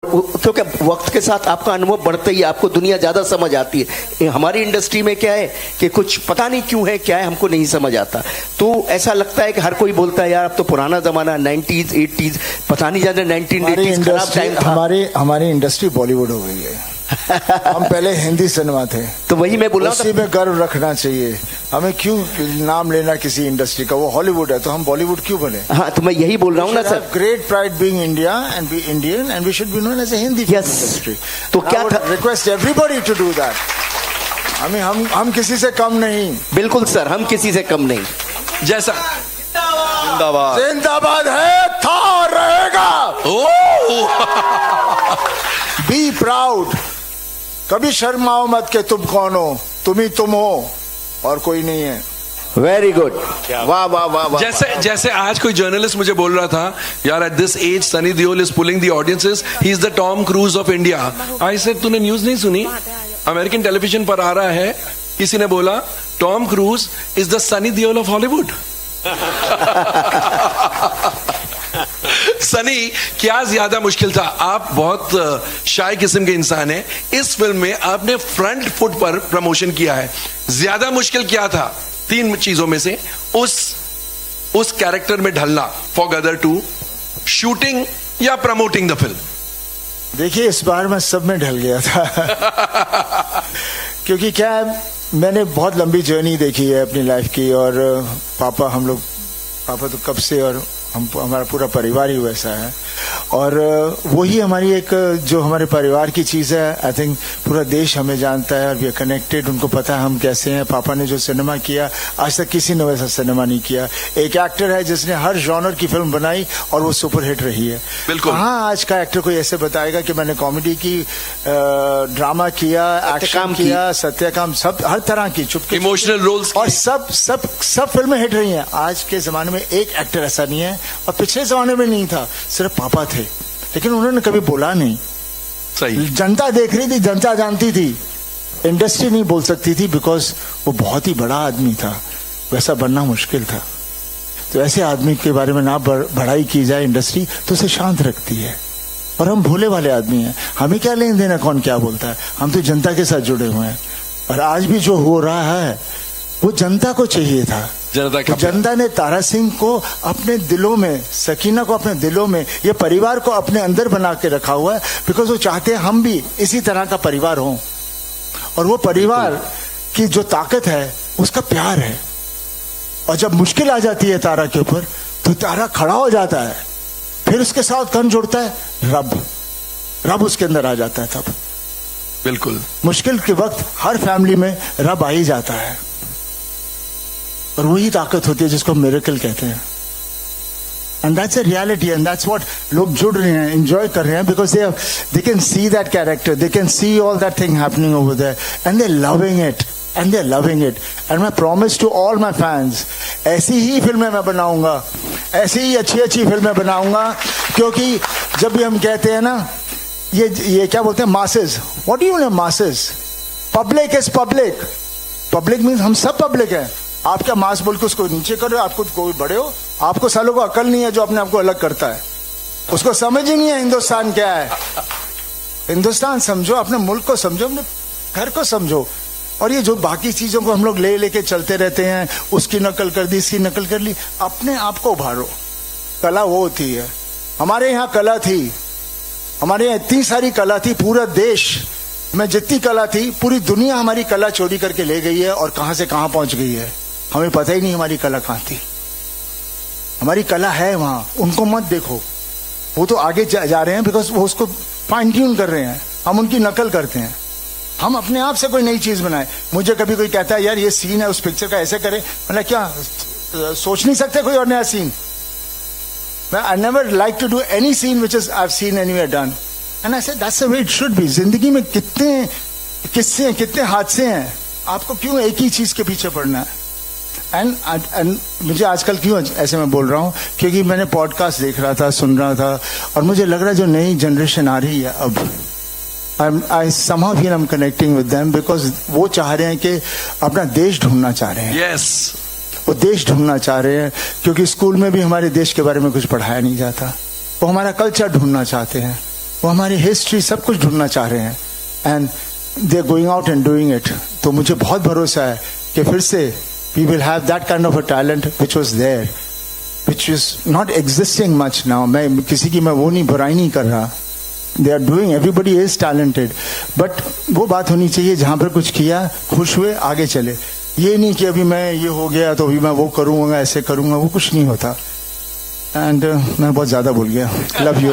क्योंकि वक्त के साथ आपका अनुभव बढ़ता ही है, आपको दुनिया ज्यादा समझ आती है। हमारी इंडस्ट्री में क्या है कि कुछ पता नहीं क्यों है, क्या है हमको नहीं समझ आता। तो ऐसा लगता है कि हर कोई बोलता है यार अब तो पुराना जमाना 90s 80s, पता नहीं जाने 1980s खराब टाइम था। हमारी इंडस्ट्री बॉलीवुड हो गई है। हम पहले हिंदी सिनेमा थे, तो वही मैं बोला, उसी में गर्व रखना चाहिए। हमें क्यों नाम लेना किसी इंडस्ट्री का, वो हॉलीवुड है तो हम बॉलीवुड क्यों बने? हाँ, तो मैं यही बोल रहा हूँ ना sir, great pride being India and be Indian and we should be known as a Hindi industry. तो क्या था, request everybody to do that. हम किसी से कम नहीं। बिल्कुल सर, हम किसी से कम नहीं। जैसा जिंदाबाद जिंदाबाद है, था और रहेगा। बी प्राउड, कभी शर्माओ मत के तुम कौन हो, तुम ही तुम हो और कोई नहीं है। वेरी गुड, वाह वाह वाह वाह। जैसे आज कोई जर्नलिस्ट मुझे बोल रहा था, यार at this age Sunny Deol is pulling the audiences, he is the Tom Cruise of India. I said तूने न्यूज नहीं सुनी? अमेरिकन टेलीविजन पर आ रहा है, किसी ने बोला Tom cruise is the Sunny Deol of Hollywood. Sunny, क्या ज्यादा मुश्किल था? आप बहुत शाय किस्म के इंसान हैं, इस फिल्म में आपने फ्रंट फुट पर प्रमोशन किया है, ज्यादा मुश्किल क्या था 3 चीजों में से? उस कैरेक्टर में ढलना फॉर गदर 2, शूटिंग या प्रमोटिंग द फिल्म? देखिए, इस बार मैं सब में ढल गया था। क्योंकि क्या है, मैंने बहुत लंबी जर्नी देखी है अपनी लाइफ की, और पापा तो कब से, और हमारा पूरा परिवार ही वैसा है, और वही हमारी एक जो हमारे परिवार की चीज़ है। आई थिंक पूरा देश हमें जानता है और वी आर कनेक्टेड, उनको पता है हम कैसे हैं। पापा ने जो सिनेमा किया, आज तक किसी ने वैसा सिनेमा नहीं किया। एक एक्टर है जिसने हर जॉनर की फिल्म बनाई और वो सुपर हिट रही है। बिल्कुल। हाँ, आज का एक्टर कोई ऐसे बताएगा कि मैंने कॉमेडी की, ड्रामा किया, एक्शन किया, सत्यकाम, सब हर तरह की, चुपके इमोशनल रोल्स, और सब फिल्में हिट रही हैं। आज के जमाने में एक एक्टर ऐसा नहीं है, और पिछले जमाने में नहीं था, सिर्फ पापा थे, लेकिन उन्होंने कभी बोला नहीं। सही। जनता देख रही थी, जनता जानती थी, इंडस्ट्री नहीं बोल सकती थी, बिकॉज वो बहुत ही बड़ा आदमी था, वैसा बनना मुश्किल था। तो ऐसे आदमी के बारे में ना बढ़ाई की जाए इंडस्ट्री, तो उसे शांत रखती है। और हम भोले वाले आदमी हैं, हमें क्या लेन देना कौन क्या बोलता है, हम तो जनता के साथ जुड़े हुए हैं। और आज भी जो हो रहा है वो जनता को चाहिए था। जनता ने तारा सिंह को अपने दिलों में, सकीना को अपने दिलों में, ये परिवार को अपने अंदर बना के रखा हुआ है, बिकॉज वो चाहते हैं हम भी इसी तरह का परिवार हों। और वो परिवार की जो ताकत है उसका प्यार है। और जब मुश्किल आ जाती है तारा के ऊपर, तो तारा खड़ा हो जाता है, फिर उसके साथ कौन जुड़ता है? रब उसके अंदर आ जाता है। तब बिल्कुल मुश्किल के वक्त हर फैमिली में रब आ ही जाता है, और वही ताकत होती है जिसको मिरेकल कहते हैं। And that's a reality, and that's what लोग जुड़ रहे हैं, एंजॉय कर रहे हैं, because they can see that character, they can see all that thing happening over there, and they loving it, and they loving it. And मैं promise to all my fans, ऐसी ही फिल्में मैं बनाऊंगा, ऐसी ही अच्छी अच्छी फिल्में बनाऊंगा। क्योंकि जब भी हम कहते हैं ना, ये क्या बोलते हैं, masses, what do you mean masses? Public is public, public means हम सब पब्लिक है। आप क्या मास बोल के उसको नीचे कर रहे हो? आपको कोई बड़े हो? आपको सालों को अकल नहीं है जो अपने आप को अलग करता है, उसको समझ ही नहीं है हिंदुस्तान क्या है। हिंदुस्तान समझो, अपने मुल्क को समझो, अपने घर को समझो। और ये जो बाकी चीजों को हम लोग लेके चलते रहते हैं, उसकी नकल कर दी, इसकी नकल कर ली, अपने आप को उभारो। कला वो होती है, हमारे यहाँ कला थी, हमारे यहाँ इतनी सारी कला थी, पूरा देश में जितनी कला थी, पूरी दुनिया हमारी कला चोरी करके ले गई है, और कहां से कहां पहुंच गई है हमें पता ही नहीं हमारी कला कहां थी। हमारी कला है वहां, उनको मत देखो, वो तो आगे जा रहे हैं, बिकॉज वो उसको फाइन ट्यून कर रहे हैं, हम उनकी नकल करते हैं। हम अपने आप से कोई नई चीज बनाए। मुझे कभी कोई कहता है यार ये सीन है उस पिक्चर का, ऐसे करें, मतलब क्या सोच नहीं सकते कोई और नया scene? I never like to do any scene which is I have seen anywhere done, and I said that's the way it should be. जिंदगी में कितने किस्से हैं, कितने हादसे हैं, आपको क्यों एक ही चीज के पीछे पड़ना है? एंड मुझे आजकल क्यों ऐसे मैं बोल रहा हूँ, क्योंकि मैंने पॉडकास्ट देख रहा था, सुन रहा था, और मुझे लग रहा है जो नई जनरेशन आ रही है अब, आई somehow feel I'm connecting with them, because वो चाह रहे हैं कि अपना देश ढूंढना चाह रहे हैं। yes. वो देश ढूंढना चाह रहे हैं, क्योंकि स्कूल में भी हमारे देश के बारे में कुछ पढ़ाया नहीं जाता। वो हमारा कल्चर ढूंढना चाहते हैं, वो हमारी हिस्ट्री सब कुछ ढूंढना चाह रहे हैं, and they are going out and doing it. तो मुझे बहुत भरोसा है कि फिर से we will have that kind of a talent which was there, which is not existing much now. मैं किसी की वो नहीं बुराई नहीं कर रहा, they are doing, everybody is talented, but वो बात होनी चाहिए जहां पर कुछ किया, खुश हुए, आगे चले। ये नहीं कि अभी मैं ये हो गया तो अभी मैं वो करूंगा, ऐसे करूंगा, वो कुछ नहीं होता। एंड मैं बहुत ज्यादा बोल गया। Love you.